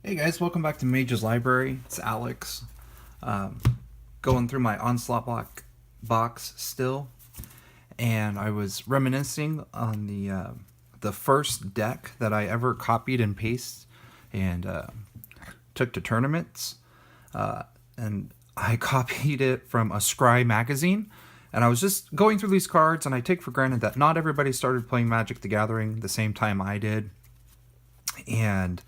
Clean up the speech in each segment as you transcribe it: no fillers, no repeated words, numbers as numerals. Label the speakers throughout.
Speaker 1: Hey guys, welcome back to Mage's Library. It's Alex. Um, Going through my Onslaught box still, and I was reminiscing on the first deck that I ever copied and pasted and took to tournaments. And I copied it from a Scry magazine. And I was just going through these cards, and I take for granted that not everybody started playing Magic the Gathering the same time I did. And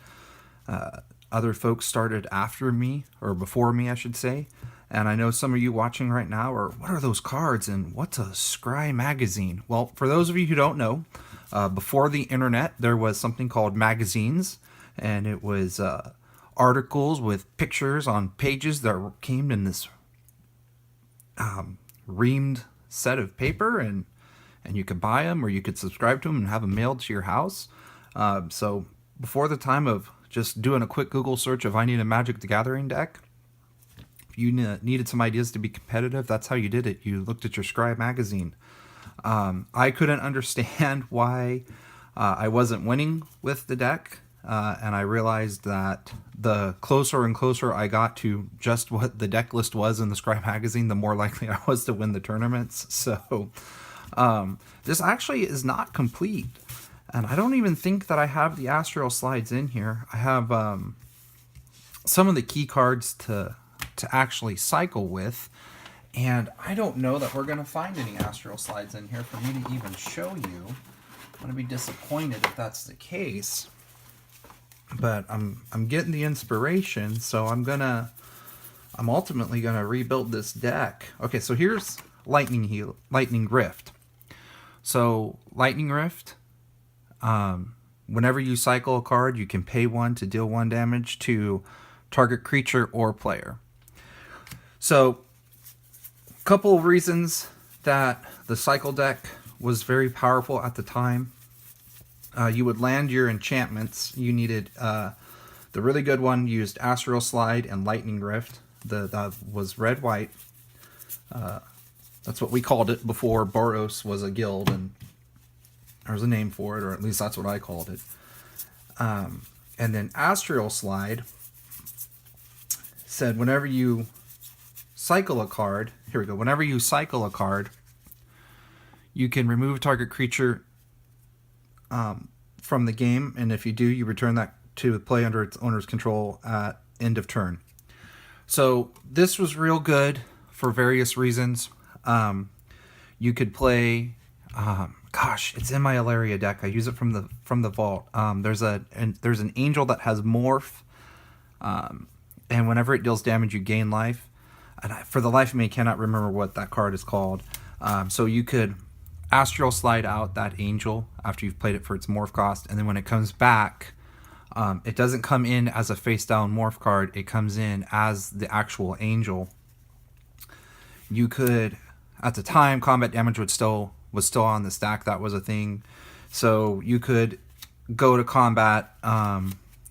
Speaker 1: other folks started after me, or before me, I should say. And I know some of you watching right now are, what are those cards and what's a Scry magazine? Well, for those of you who don't know, before the internet, there was something called magazines, and it was articles with pictures on pages that came in this reamed set of paper, and you could buy them or you could subscribe to them and have them mailed to your house. So before the time of just doing a quick Google search of I need a Magic the Gathering deck, if you needed some ideas to be competitive, that's how you did it. You looked at your Scry magazine. I couldn't understand why I wasn't winning with the deck, and I realized that the closer and closer I got to just what the deck list was in the Scry magazine, the more likely I was to win the tournaments. So this actually is not complete. And I don't even think that I have the Astral slides in here. I have some of the key cards to actually cycle with. And I don't know that we're going to find any Astral slides in here for me to even show you. I'm going to be disappointed if that's the case. But I'm getting the inspiration, so I'm ultimately going to rebuild this deck. Okay, so here's Lightning Rift. So Lightning Rift, whenever you cycle a card, you can pay 1 to deal 1 damage to target creature or player. So, a couple of reasons that the cycle deck was very powerful at the time. You would land your enchantments. You needed the really good one used Astral Slide and Lightning Rift. That was red-white. That's what we called it before Boros was a guild, and there's a name for it, or at least that's what I called it. And then Astral Slide said whenever you cycle a card, here we go, whenever you cycle a card, you can remove target creature from the game, and if you do, you return that to play under its owner's control at end of turn. So this was real good for various reasons. You could play... gosh, it's in my Ilaria deck. I use it from the vault. There's an angel that has morph, and whenever it deals damage, you gain life. And for the life of me, I cannot remember what that card is called. So you could Astral Slide out that angel after you've played it for its morph cost, and then when it comes back, it doesn't come in as a face down morph card. It comes in as the actual angel. You could, at the time, combat damage was still on the stack. That was a thing. So you could go to combat,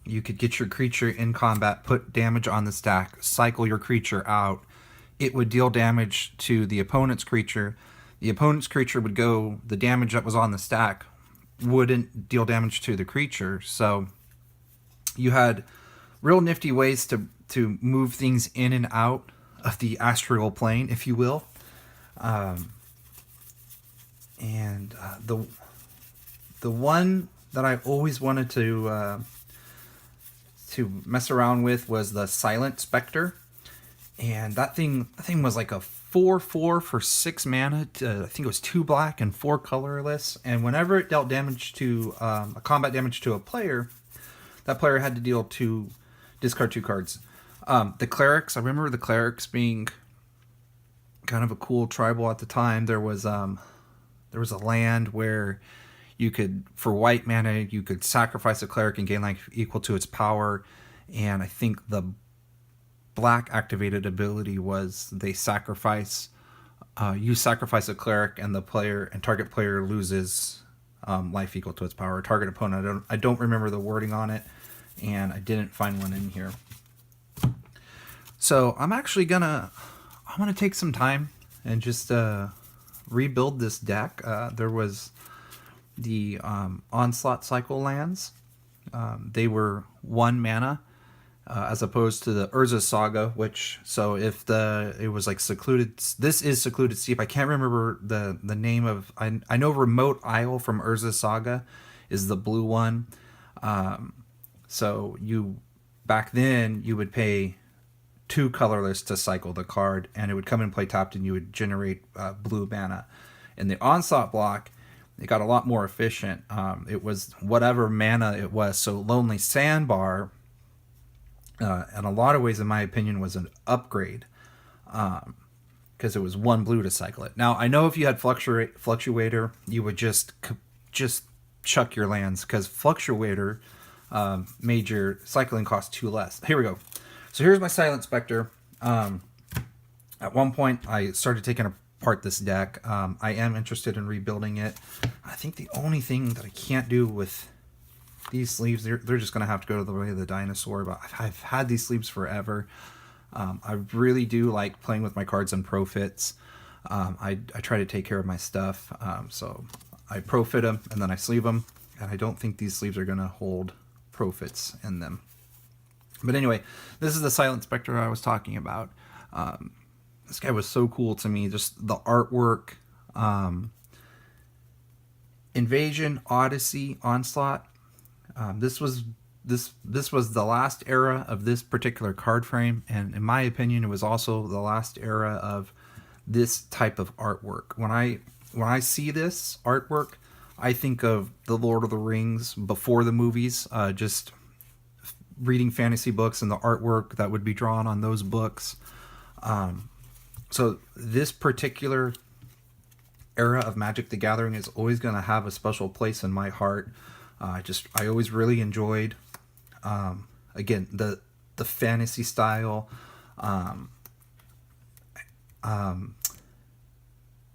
Speaker 1: you could get your creature in combat, put damage on the stack, cycle your creature out. It would deal damage to the opponent's creature. The opponent's creature would go, the damage that was on the stack wouldn't deal damage to the creature. So you had real nifty ways to move things in and out of the astral plane, if you will. And the one that I always wanted to mess around with was the Silent Spectre, and that thing was like a 4/4 for 6 mana. I think it was 2 black and 4 colorless. And whenever it dealt damage to a combat damage to a player, that player had to discard 2 cards. The clerics, I remember the clerics being kind of a cool tribal at the time. There was a land where you could, for white mana, you could sacrifice a cleric and gain life equal to its power. And I think the black activated ability was you sacrifice a cleric, and the player and target player loses life equal to its power. Target opponent, I don't remember the wording on it, and I didn't find one in here. So I'm actually gonna take some time and just rebuild this deck. There was the Onslaught cycle lands. They were 1 mana, as opposed to the Urza Saga, which, so if it was like Secluded, this is Secluded Steep. I can't remember the name of, I know Remote Isle from Urza Saga is the blue one. So back then you would pay 2 colorless to cycle the card, and it would come and play tapped, and you would generate blue mana. In the Onslaught block, it got a lot more efficient. It was whatever mana it was. So Lonely Sandbar, in a lot of ways, in my opinion, was an upgrade, because it was 1 blue to cycle it. Now, I know if you had Fluctuator, you would just chuck your lands, because Fluctuator made your cycling cost 2 less. Here we go. So here's my Silent Spectre. At one point, I started taking apart this deck. I am interested in rebuilding it. I think the only thing that I can't do with these sleeves, they're just going to have to go to the way of the dinosaur, but I've had these sleeves forever. I really do like playing with my cards on profits. I try to take care of my stuff, so I profit them and then I sleeve them, and I don't think these sleeves are going to hold profits in them. But anyway, this is the Silent Spectre I was talking about. This guy was so cool to me, just the artwork. Invasion, Odyssey, Onslaught. This was the last era of this particular card frame, and in my opinion, it was also the last era of this type of artwork. When I see this artwork, I think of the Lord of the Rings before the movies, just reading fantasy books and the artwork that would be drawn on those books. So this particular era of Magic the Gathering is always going to have a special place in my heart. I always really enjoyed, again, the fantasy style,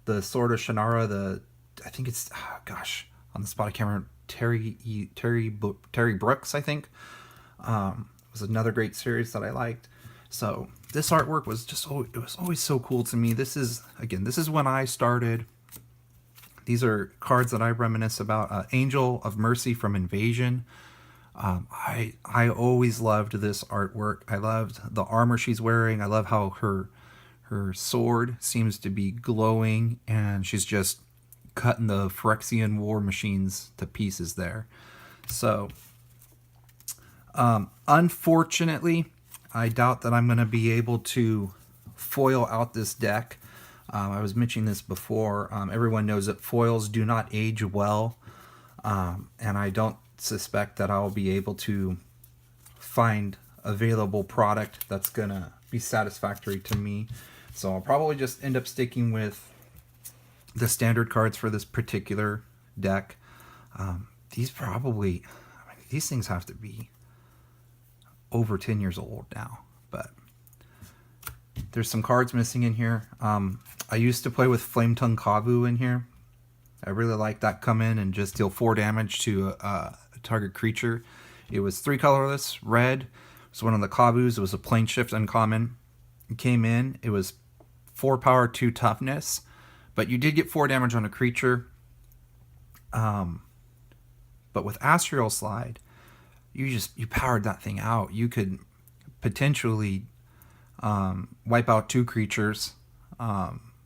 Speaker 1: the Sword of Shannara, I think it's, on the spot I can't remember, Terry Brooks, I think, was another great series that I liked. So this artwork was it was always so cool to me. This is when I started. These are cards that I reminisce about. Angel of Mercy from Invasion. I always loved this artwork. I loved the armor she's wearing. I love how her sword seems to be glowing, and she's just cutting the Phyrexian war machines to pieces there. So, unfortunately, I doubt that I'm going to be able to foil out this deck. I was mentioning this before. Everyone knows that foils do not age well, and I don't suspect that I'll be able to find available product that's going to be satisfactory to me. So I'll probably just end up sticking with the standard cards for this particular deck. These things have to be over 10 years old now, but there's some cards missing in here. I used to play with Flametongue Kavu in here. I really like that. Come in and just deal 4 damage to a target creature. It was 3 colorless, red. It was one of the Kavus. It was a plane shift uncommon. It came in. It was 4 power, 2 toughness, but you did get 4 damage on a creature. But with Astral Slide, you powered that thing out. You could potentially wipe out 2 creatures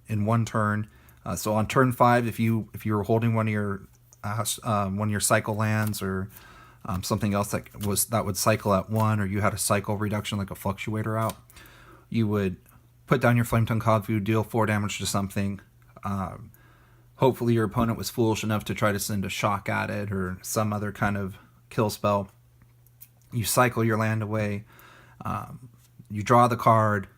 Speaker 1: in one turn. So on turn 5, if you were holding one of your cycle lands or something else that would cycle at 1, or you had a cycle reduction like a Fluctuator out, you would put down your Flametongue Kavu, deal 4 damage to something. Hopefully your opponent was foolish enough to try to send a shock at it or some other kind of kill spell. You cycle your land away. You draw the card.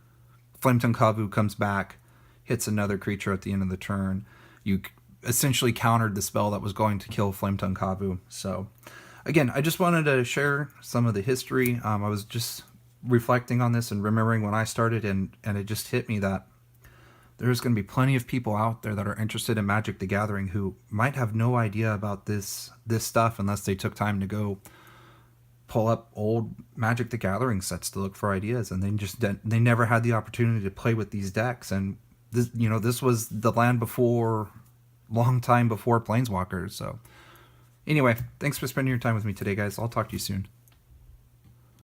Speaker 1: Flametongue Kavu comes back, hits another creature at the end of the turn. You essentially countered the spell that was going to kill Flametongue Kavu. So, again, I just wanted to share some of the history. I was just reflecting on this and remembering when I started, and it just hit me that there's going to be plenty of people out there that are interested in Magic the Gathering who might have no idea about this stuff unless they took time to go pull up old Magic the Gathering sets to look for ideas, and they never had the opportunity to play with these decks. And this was the land long time before Planeswalkers. So anyway, thanks for spending your time with me today, guys. I'll talk to you soon.